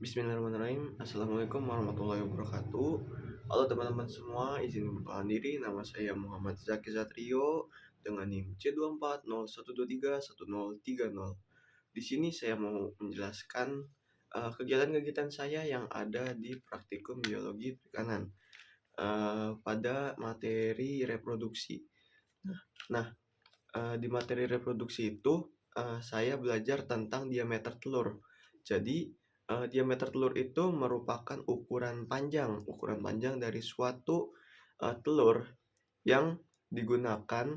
Bismillahirrahmanirrahim. Assalamualaikum warahmatullahi wabarakatuh. Halo teman-teman semua, izin memperkenalkan diri. Nama saya Muhammad Zaki Satrio dengan NIM C2401231030. Di sini saya mau menjelaskan kegiatan-kegiatan saya yang ada di praktikum biologi perikanan pada materi reproduksi. Nah, di materi reproduksi itu saya belajar tentang diameter telur. Jadi diameter telur itu merupakan ukuran panjang dari suatu telur yang digunakan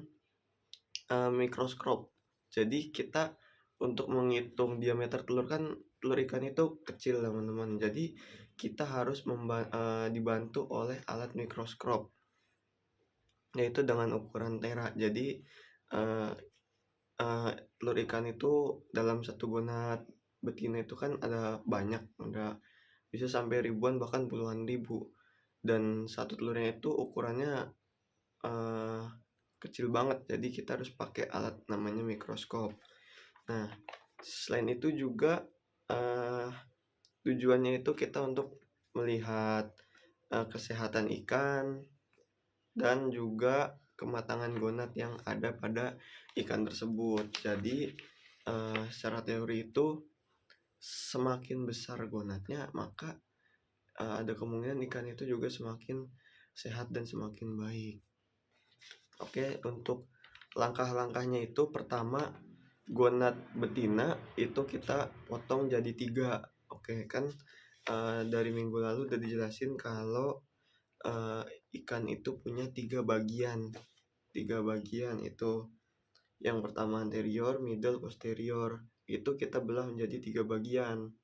mikroskop. Jadi kita untuk menghitung diameter telur kan telur ikan itu kecil teman-teman. Jadi kita harus dibantu oleh alat mikroskop, yaitu dengan ukuran tera. Jadi uh, telur ikan itu dalam satu gonad betina itu kan ada bisa sampai ribuan bahkan puluhan ribu, dan satu telurnya itu ukurannya kecil banget, jadi kita harus pakai alat namanya mikroskop. Nah, selain itu juga tujuannya itu kita untuk melihat kesehatan ikan dan juga kematangan gonad yang ada pada ikan tersebut. Jadi secara teori itu semakin besar gonadnya, maka ada kemungkinan ikan itu juga semakin sehat dan semakin baik. Oke, untuk langkah-langkahnya itu pertama, gonad betina itu kita potong jadi 3. Oke, kan dari minggu lalu udah dijelasin kalau ikan itu punya 3 bagian. 3 bagian itu, yang pertama anterior, middle, posterior. Itu kita belah menjadi 3 bagian.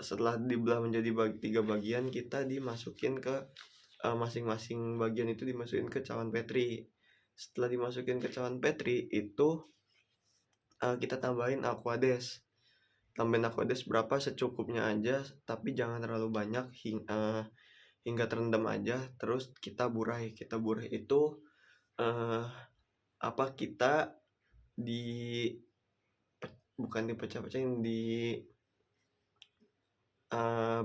Setelah dibelah menjadi 3 bagian, kita dimasukin ke masing-masing bagian itu dimasukin ke cawan Petri. Setelah dimasukin ke cawan Petri itu kita tambahin aquades. Tambahin aquades berapa secukupnya aja, tapi jangan terlalu banyak hingga terendam aja. Terus kita burai. Kita burai itu kita bukan dipecah-pecahin,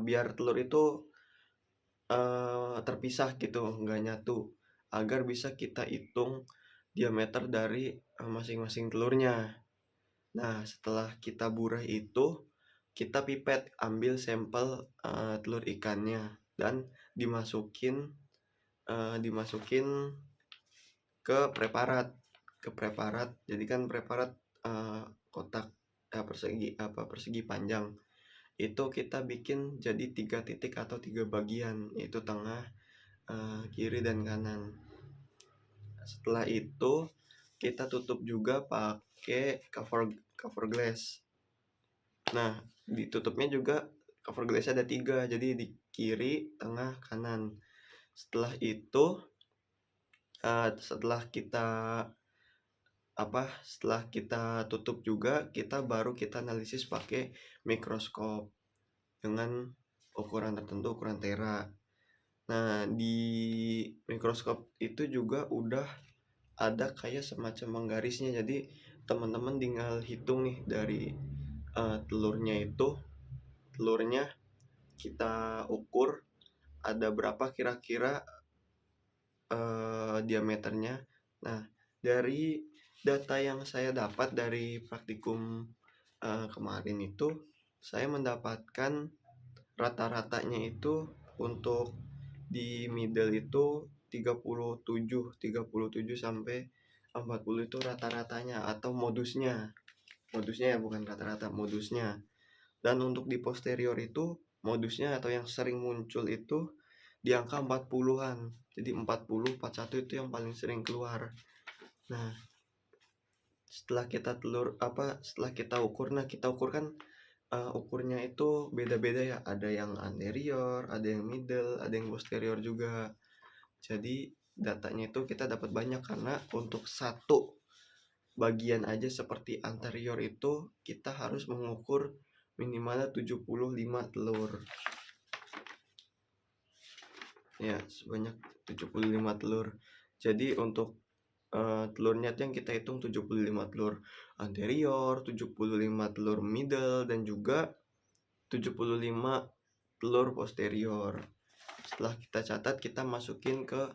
biar telur itu terpisah gitu, nggak nyatu, agar bisa kita hitung diameter dari masing-masing telurnya. Nah, setelah kita burai itu, kita pipet, ambil sampel telur ikannya dan dimasukin ke preparat. Jadi kan preparat kotak persegi panjang. Itu kita bikin jadi 3 titik atau 3 bagian, yaitu tengah, kiri dan kanan. Setelah itu kita tutup juga pakai cover glass. Nah, ditutupnya juga cover glass ada 3, jadi di kiri, tengah, kanan. Setelah itu setelah kita tutup juga, kita analisis pakai mikroskop dengan ukuran tertentu, ukuran tera. Nah, di mikroskop itu juga udah ada kayak semacam menggarisnya. Jadi teman-teman tinggal hitung nih dari telurnya kita ukur ada berapa kira-kira diameternya. Nah, dari data yang saya dapat dari praktikum kemarin itu, saya mendapatkan rata-ratanya itu untuk di middle itu 37 sampai 40 itu rata-ratanya, atau modusnya ya, bukan rata-rata, modusnya. Dan untuk di posterior itu modusnya atau yang sering muncul itu di angka 40-an. Jadi 40, 41 itu yang paling sering keluar. Nah, setelah kita ukur, kita ukur kan ukurnya itu beda-beda ya, ada yang anterior, ada yang middle, ada yang posterior juga. Jadi datanya itu kita dapat banyak, karena untuk satu bagian aja seperti anterior itu kita harus mengukur minimal 75 telur. Ya, sebanyak 75 telur. Jadi untuk telurnya yang kita hitung 75 telur anterior, 75 telur middle, dan juga 75 telur posterior. Setelah kita catat, kita masukin ke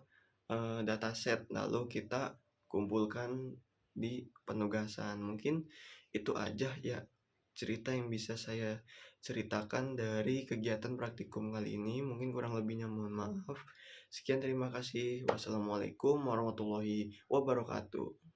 dataset, lalu kita kumpulkan di penugasan. Mungkin itu aja ya cerita yang bisa saya ceritakan dari kegiatan praktikum kali ini. Mungkin kurang lebihnya mohon maaf. Sekian, terima kasih. Wassalamualaikum warahmatullahi wabarakatuh.